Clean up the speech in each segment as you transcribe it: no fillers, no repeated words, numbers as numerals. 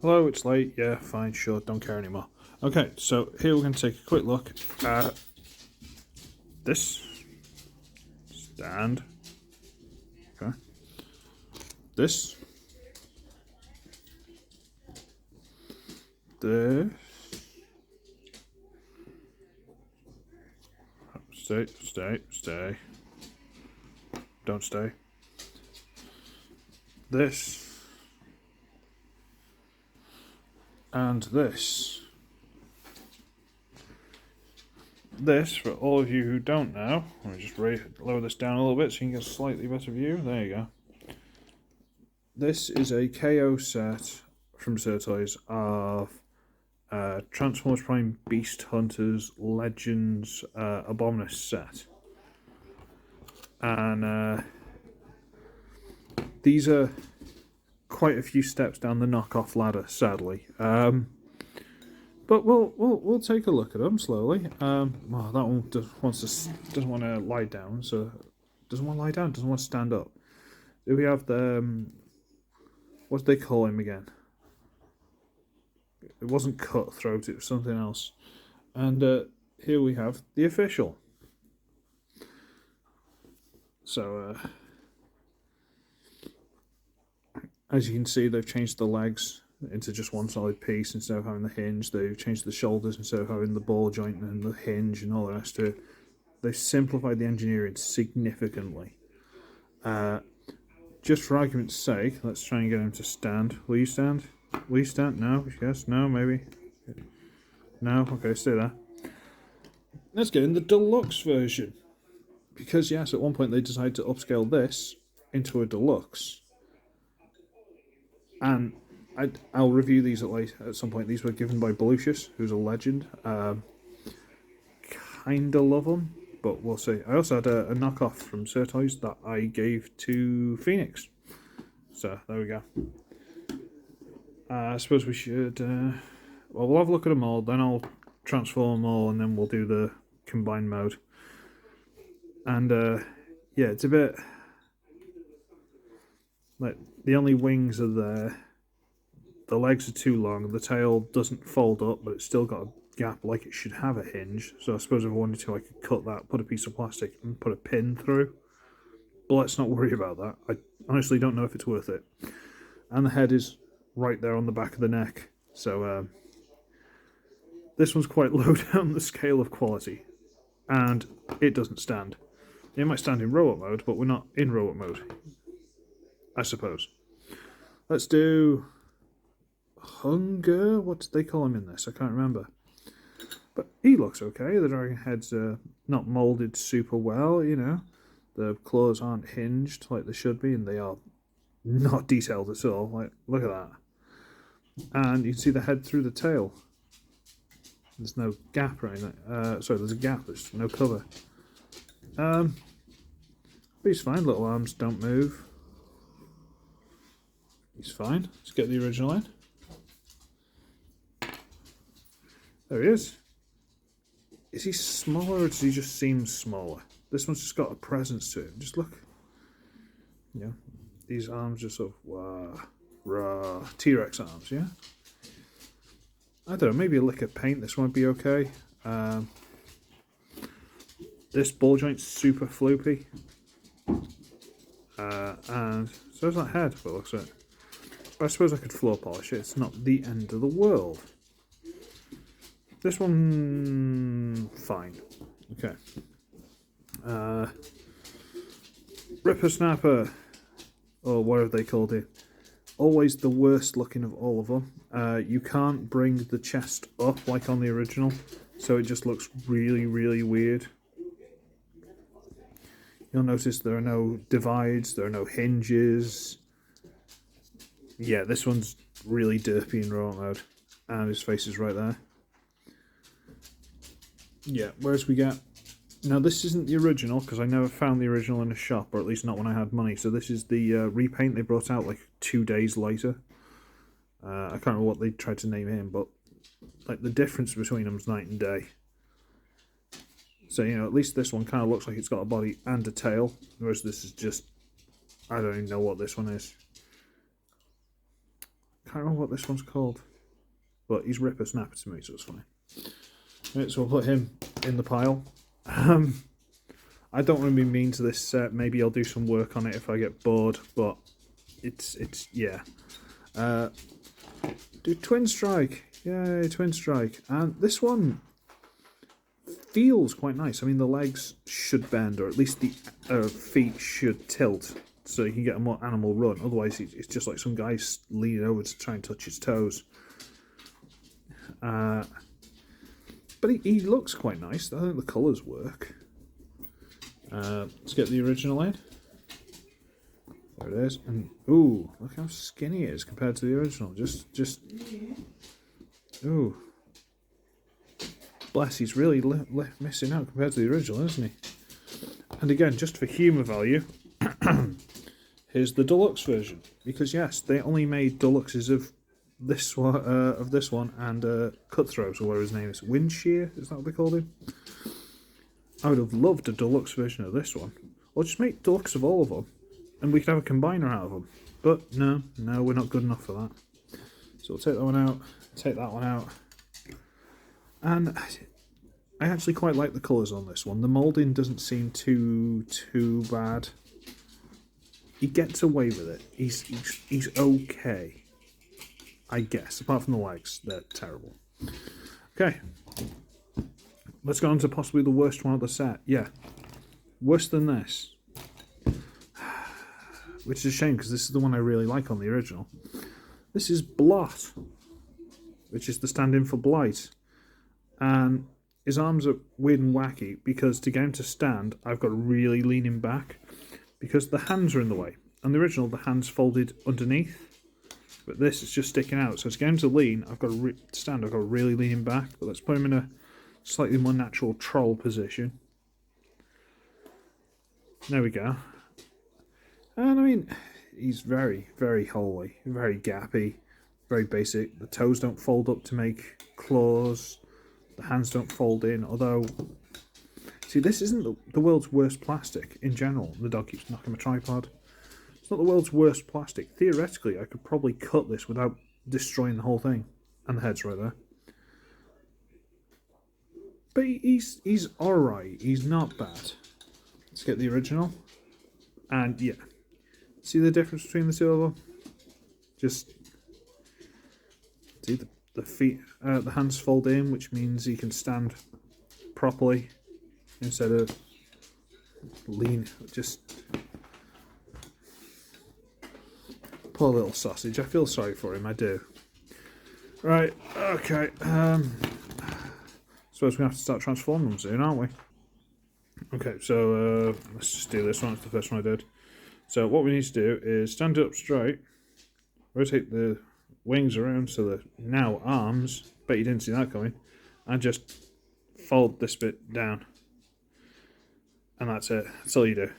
Hello, it's late. Yeah, fine, sure, don't care anymore. Okay, so here we're going to take a quick look at this stand. Okay. This. Stay. Don't stay. This. And this. This, for all of you who don't know, let me just lower this down a little bit so you can get a slightly better view. There you go. This is a KO set from SirToys of Transformers Prime Beast Hunters Legends Abominus set. And these are quite a few steps down the knockoff ladder, sadly. But we'll take a look at them slowly. Well, that one doesn't want to lie down, so doesn't want to lie down, doesn't want to stand up. Do we have the what do they call him again? It wasn't Cutthroat, it was something else. And here we have the official. So as you can see, they've changed the legs into just one solid piece instead of having the hinge. They've changed the shoulders instead of having the ball joint and the hinge and all the rest of it. They've simplified the engineering significantly. Just for argument's sake, let's try and get him to stand. Will you stand? Will you stand? No? Yes? No? Maybe? No? Okay, stay there. Let's get in the deluxe version. Because yes, at one point they decided to upscale this into a deluxe. And I'll review these at some point. These were given by Belucius, who's a legend. Kinda love them, but we'll see. I also had a knockoff from SirToys that I gave to Phoenix. So, there we go. I suppose we should... well, we'll have a look at them all, then I'll transform them all, and then we'll do the combined mode. And, yeah, it's a bit... like, the only wings are there. The legs are too long. The tail doesn't fold up, but it's still got a gap like it should have a hinge. So I suppose if I wanted to, I could cut that, put a piece of plastic, and put a pin through. But let's not worry about that. I honestly don't know if it's worth it. And the head is right there on the back of the neck. So this one's quite low down the scale of quality. And it doesn't stand. It might stand in robot mode, but we're not in robot mode, I suppose. Let's do Hunger. What did they call him in this? I can't remember. But he looks okay. The dragon head's not moulded super well, you know. The claws aren't hinged like they should be, and they are not detailed at all. Like, look at that. And you can see the head through the tail. There's no gap or anything. Sorry, there's a gap. There's no cover. But he's fine. Little arms don't move. He's fine. Let's get the original in. There he is. Is he smaller or does he just seem smaller? This one's just got a presence to it. Just look. Yeah. These arms just sort of rah, T-Rex arms, yeah? I don't know, maybe a lick of paint, this might be okay. This ball joint's super floopy. And so is that head, by the looks of it. But I suppose I could floor polish it, it's not the end of the world. This one, fine. Okay. Ripper Snapper, or whatever they called it. Always the worst looking of all of them. You can't bring the chest up like on the original, so it just looks really, really weird. You'll notice there are no divides, there are no hinges. Yeah, this one's really derpy in raw mode, and his face is right there. Yeah, whereas we get... Now, this isn't the original, because I never found the original in a shop, or at least not when I had money. So this is the repaint they brought out like 2 days later. I can't remember what they tried to name him, but like the difference between them is night and day. So, you know, at least this one kind of looks like it's got a body and a tail, whereas this is just... I don't even know what this one is. can't remember what this one's called. But he's Ripper Snapper to me, so it's fine. Right, so we'll put him in the pile. I don't want to be mean to this set. Maybe I'll do some work on it if I get bored, but it's yeah. Do Twin Strike. Yay, Twin Strike. And this one feels quite nice. I mean, the legs should bend, or at least the feet should tilt, so you can get a more animal run. Otherwise, it's just like some guy's leaning over to try and touch his toes. But he looks quite nice. I think the colours work. Let's get the original in. There it is. And ooh, look how skinny it is compared to the original. Just ooh. Bless, he's really missing out compared to the original, isn't he? And again, just for humour value, here's the deluxe version. Because yes, they only made deluxes of this one, and Cutthroat, or whatever his name is. Windshear, is that what they called him? I would have loved a deluxe version of this one. Or just make deluxe of all of them, and we could have a combiner out of them. But no, we're not good enough for that. So we'll take that one out, take that one out. And I actually quite like the colours on this one. The moulding doesn't seem too bad. He gets away with it. He's okay, I guess. Apart from the legs, they're terrible. Okay, let's go on to possibly the worst one of the set. Yeah, worse than this. Which is a shame, because this is the one I really like on the original. This is Blot, which is the stand-in for Blight. And his arms are weird and wacky, because to get him to stand, I've got to really lean him back, because the hands are in the way. On the original, the hands folded underneath, but this is just sticking out. So to get him to lean, I've got to stand, I've got to really lean him back. But let's put him in a slightly more natural troll position. There we go. And I mean, he's very, very holy, very gappy, very basic. The toes don't fold up to make claws. The hands don't fold in, although, see, this isn't the world's worst plastic in general. The dog keeps knocking my tripod. It's not the world's worst plastic. Theoretically, I could probably cut this without destroying the whole thing. And the head's right there. But he's alright. He's not bad. Let's get the original. And yeah. See the difference between the two of them? Just see the feet, the hands fold in, which means he can stand properly instead of lean. Just poor little sausage. I feel sorry for him. I do. Right. Okay. Suppose we have to start transforming them soon, aren't we? Okay. So let's just do this one. It's the first one I did. So what we need to do is stand it up straight, rotate the wings around so they're now arms, bet you didn't see that coming, and just fold this bit down. And that's it. That's all you do.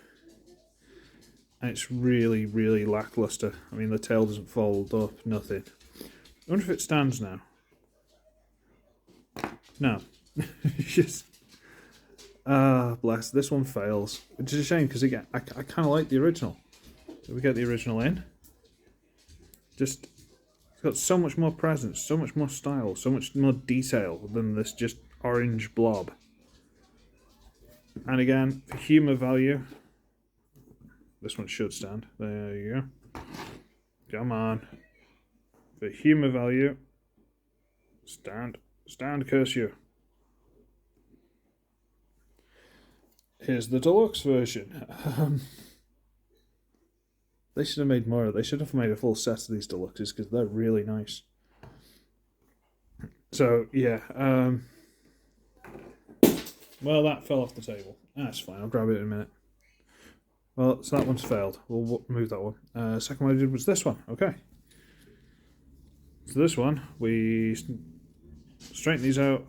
And it's really, really lackluster. I mean, the tail doesn't fold up, nothing. I wonder if it stands now. No. Just... bless. This one fails. Which is a shame, because again, I kind of like the original. So we get the original in. Just, it's got so much more presence, so much more style, so much more detail than this just orange blob. And again, for humour value, this one should stand. There you go. Come on. For humour value, stand, curse you. Here's the deluxe version. They should have made more. They should have made a full set of these deluxes, because they're really nice. So, yeah. Well, that fell off the table. That's fine. I'll grab it in a minute. Well, so that one's failed. We'll remove that one. Second one I did was this one. Okay. So this one, we straighten these out,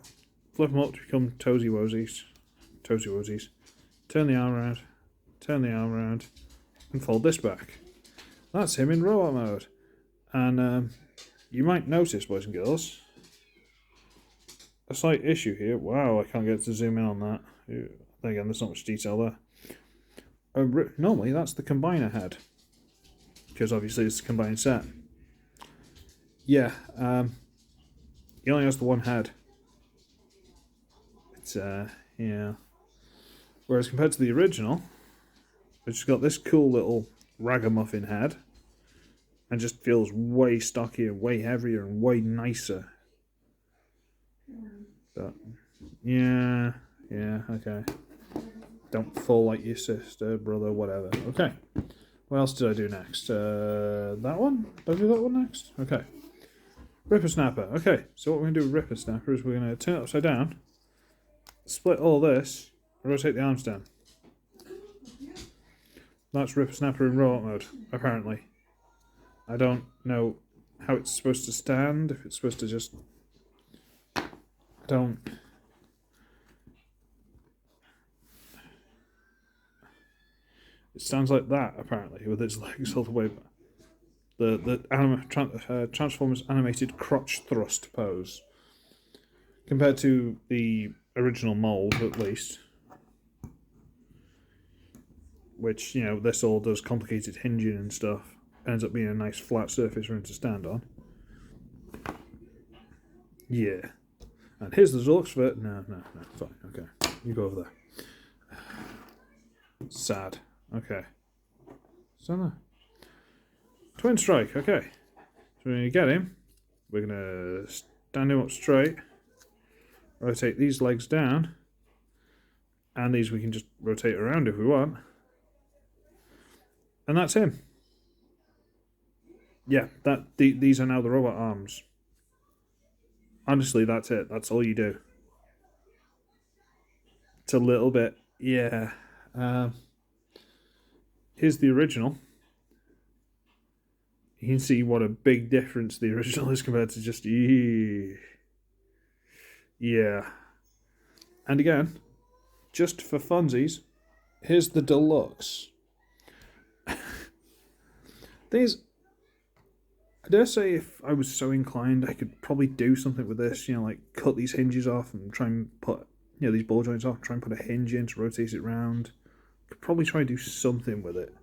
flip them up to become toesy woesies. Toesy woesies. Turn the arm around, and fold this back. That's him in robot mode. And you might notice, boys and girls, a slight issue here. Wow, I can't get to zoom in on that. Again, there's not much detail there. Normally, that's the combiner head, because obviously it's a combined set. Yeah, he only has the one head. It's, yeah. Whereas compared to the original, which has got this cool little ragamuffin head, and just feels way stockier, way heavier, and way nicer. But, yeah, okay. Don't fall like your sister, brother, whatever. Okay. What else did I do next? That one? Did I do that one next? Okay. Ripper Snapper. Okay, so what we're going to do with Ripper Snapper is we're going to turn it upside down, split all this, and rotate the arms down. That's Ripper Snapper in robot mode, apparently. I don't know how it's supposed to stand, if it's supposed to just... I don't... It sounds like that, apparently, with its legs all the way back. The Transformers animated crotch thrust pose. Compared to the original mold, at least. Which, you know, this all does complicated hinging and stuff. Ends up being a nice flat surface for him to stand on. Yeah. And here's the deluxe fit. No, fine, okay. You go over there. Sad. Okay. So no. Twin Strike, okay. So we're going to get him. We're going to stand him up straight. Rotate these legs down. And these we can just rotate around if we want. And that's him. Yeah, these are now the robot arms. Honestly, that's it. That's all you do. It's a little bit, yeah. Here's the original. You can see what a big difference the original is compared to just... Yeah. And again, just for funsies, here's the deluxe. I dare say if I was so inclined, I could probably do something with this, you know, like cut these hinges off and try and put, you know, these ball joints off, try and put a hinge in to rotate it round. Could probably try and do something with it.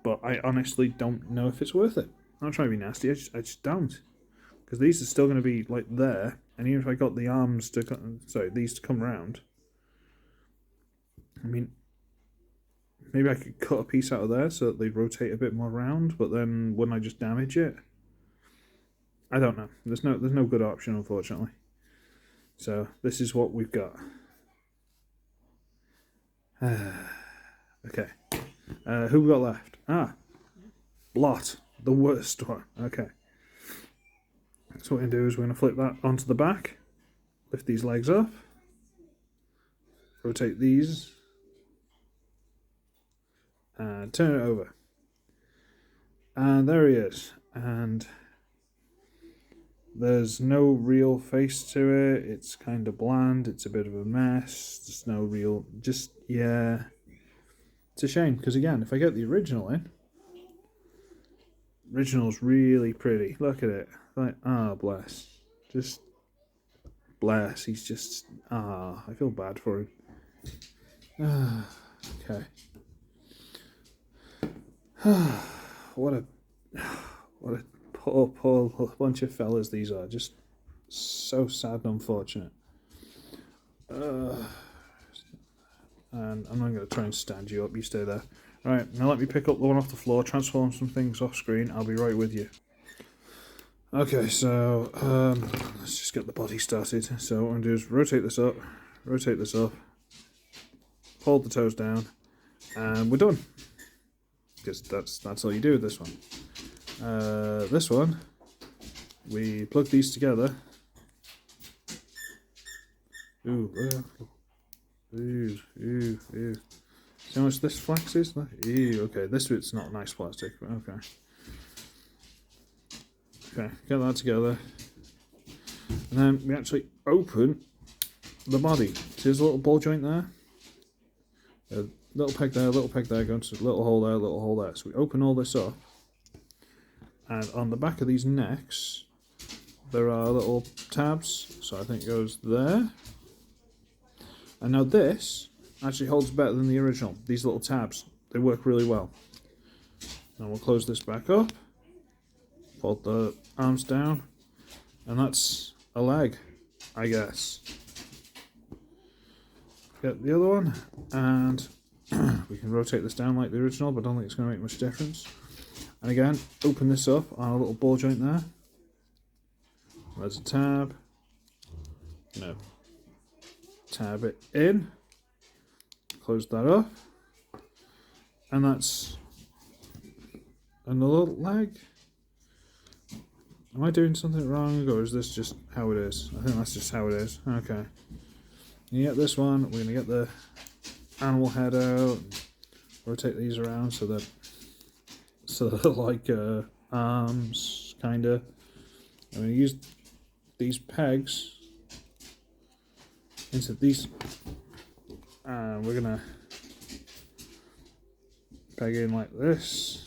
But I honestly don't know if it's worth it. I'm not trying to be nasty, I just don't. Because these are still going to be, like, there. And even if I got the arms to, these to come round. I mean, maybe I could cut a piece out of there so that they'd rotate a bit more round, but then wouldn't I just damage it? I don't know. There's no good option, unfortunately. So, this is what we've got. Okay. Who we got left? Blot. The worst one. Okay. So what we're going to do is we're going to flip that onto the back. Lift these legs up. Rotate these. And turn it over. And there he is. And there's no real face to it. It's kind of bland. It's a bit of a mess. There's no real... Just, yeah. It's a shame, because again, if I get the original in... Original's really pretty. Look at it. Like, bless. Just... Bless. He's just... I feel bad for him. Okay. What a poor bunch of fellas these are. Just so sad and unfortunate. And I'm not going to try and stand you up. You stay there. Right, now let me pick up the one off the floor, transform some things off screen. I'll be right with you. Okay, so let's just get the body started. So what I'm going to do is rotate this up, hold the toes down, and we're done. Because that's all you do with this one. This one, we plug these together. Ooh. See how much this flex is? Ew, okay, this bit's not nice plastic, but okay. Okay, get that together. And then we actually open the body. See there's a little ball joint there? A little peg there, going to a little hole there, So we open all this up. And on the back of these necks, there are little tabs. So I think it goes there. And now this actually holds better than the original. These little tabs, they work really well. Now we'll close this back up. fold the arms down, and that's a leg, I guess. Get the other one, and we can rotate this down like the original, but I don't think it's going to make much difference. And again, open this up on a little ball joint there. There's a tab. No. Tab it in. Close that up. And that's another leg. Am I doing something wrong, or is this just how it is? I think that's just how it is. Okay. You get this one. We're going to get the animal head out. Rotate these around so they're like arms, kind of. I'm going to use these pegs into these, and we're going to peg in like this.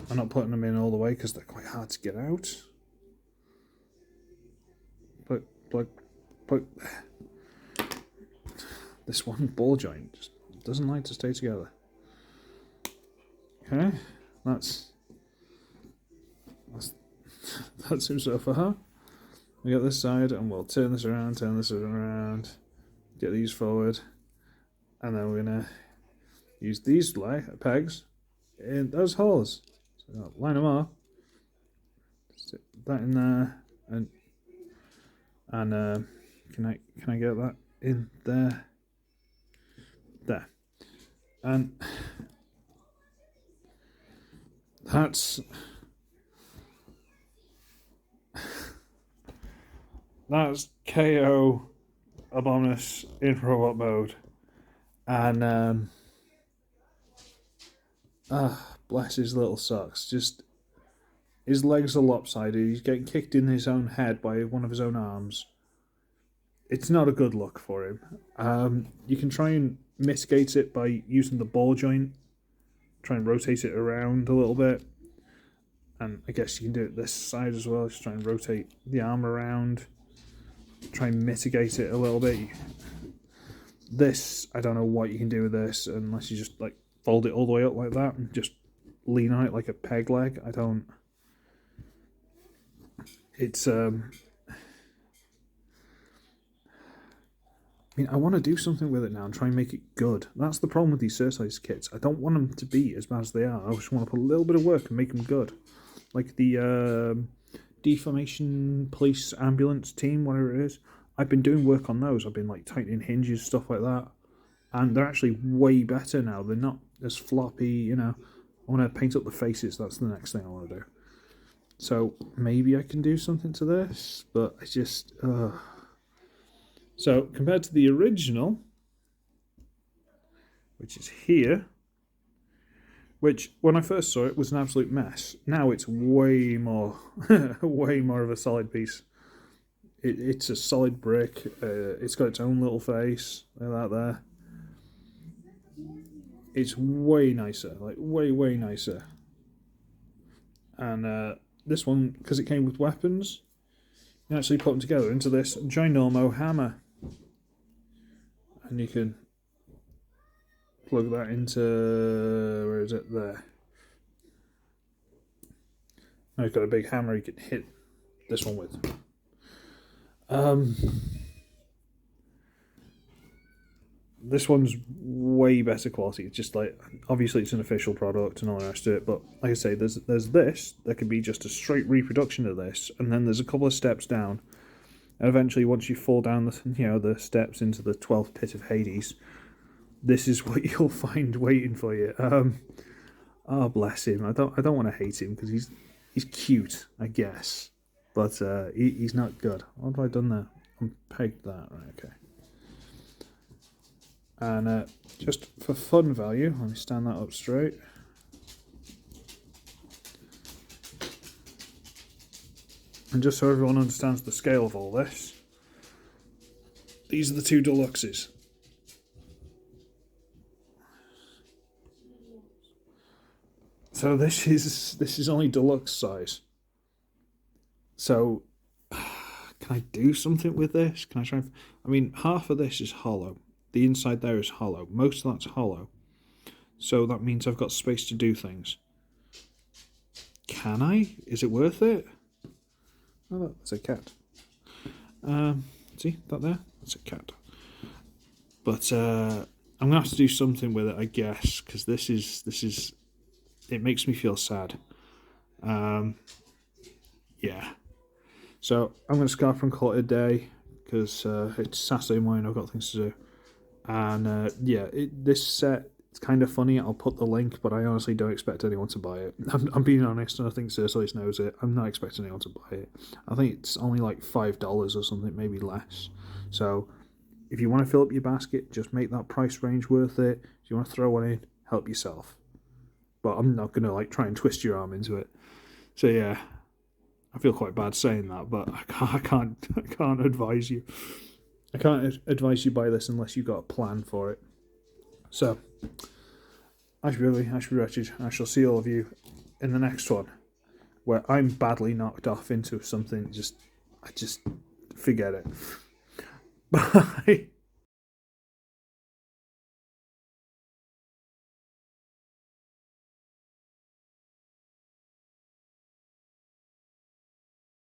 I'm not putting them in all the way because they're quite hard to get out. Plug. This one ball joint just doesn't like to stay together. Okay, that's that seems so far. We got this side, and we'll turn this around, get these forward, and then we're gonna use these pegs in those holes. So line them up, stick that in there, and can I get that in there? There, and that's KO Abominus in robot mode, and bless his little socks. Just his legs are lopsided. He's getting kicked in his own head by one of his own arms. It's not a good look for him. You can try and mitigate it by using the ball joint. Try and rotate it around a little bit. And I guess you can do it this side as well. Just try and rotate the arm around. Try and mitigate it a little bit. This, I don't know what you can do with this unless you just like fold it all the way up like that and just lean on it like a peg leg. I don't... It's... I mean, I want to do something with it now and try and make it good. That's the problem with these SirToys kits. I don't want them to be as bad as they are. I just want to put a little bit of work and make them good. Like the Deformation Police Ambulance Team, whatever it is. I've been doing work on those. I've been like tightening hinges, stuff like that. And they're actually way better now. They're not as floppy, you know. I want to paint up the faces. That's the next thing I want to do. So maybe I can do something to this, but I just... So, compared to the original, which is here, which, when I first saw it, was an absolute mess. Now it's way more, way more of a solid piece. It's a solid brick. It's got its own little face, like that there. It's way nicer, like way, way nicer. And this one, because it came with weapons, you actually put them together into this ginormo hammer. And you can plug that into, where is it? There. Now you've got a big hammer you can hit this one with. This one's way better quality. It's just like, obviously it's an official product and all the rest of it, but like I say, there's this, there could be just a straight reproduction of this, and then there's a couple of steps down. And eventually, once you fall down the steps into the 12th pit of Hades, this is what you'll find waiting for you. Oh, bless him. I don't want to hate him because he's cute, I guess, but he's not good. What have I done there? I'm pegged that, right? Okay. And just for fun value, let me stand that up straight. And just so everyone understands the scale of all this, these are the two deluxes. So this is only deluxe size. So can I do something with this? Can I try? I mean, half of this is hollow. The inside there is hollow. Most of that's hollow. So that means I've got space to do things. can I? Is it worth it? Oh, look, it's a cat. See that there? That's a cat. But I'm gonna have to do something with it, I guess, because this is. It makes me feel sad. Yeah. So I'm gonna scarf and call it a day because it's Saturday morning. I've got things to do. And yeah, this set, it's kind of funny. I'll put the link, but I honestly don't expect anyone to buy it. I'm being honest, and I think SirToys knows it. I'm not expecting anyone to buy it. I think it's only like $5 or something, maybe less. So if you want to fill up your basket, just make that price range worth it. If you want to throw one in, help yourself. But I'm not gonna like try and twist your arm into it. So yeah, I feel quite bad saying that, but I can't advise you. I can't advise you buy this unless you've got a plan for it. So, I should be wretched. I shall see all of you in the next one, where I'm badly knocked off into something. I just forget it. Bye.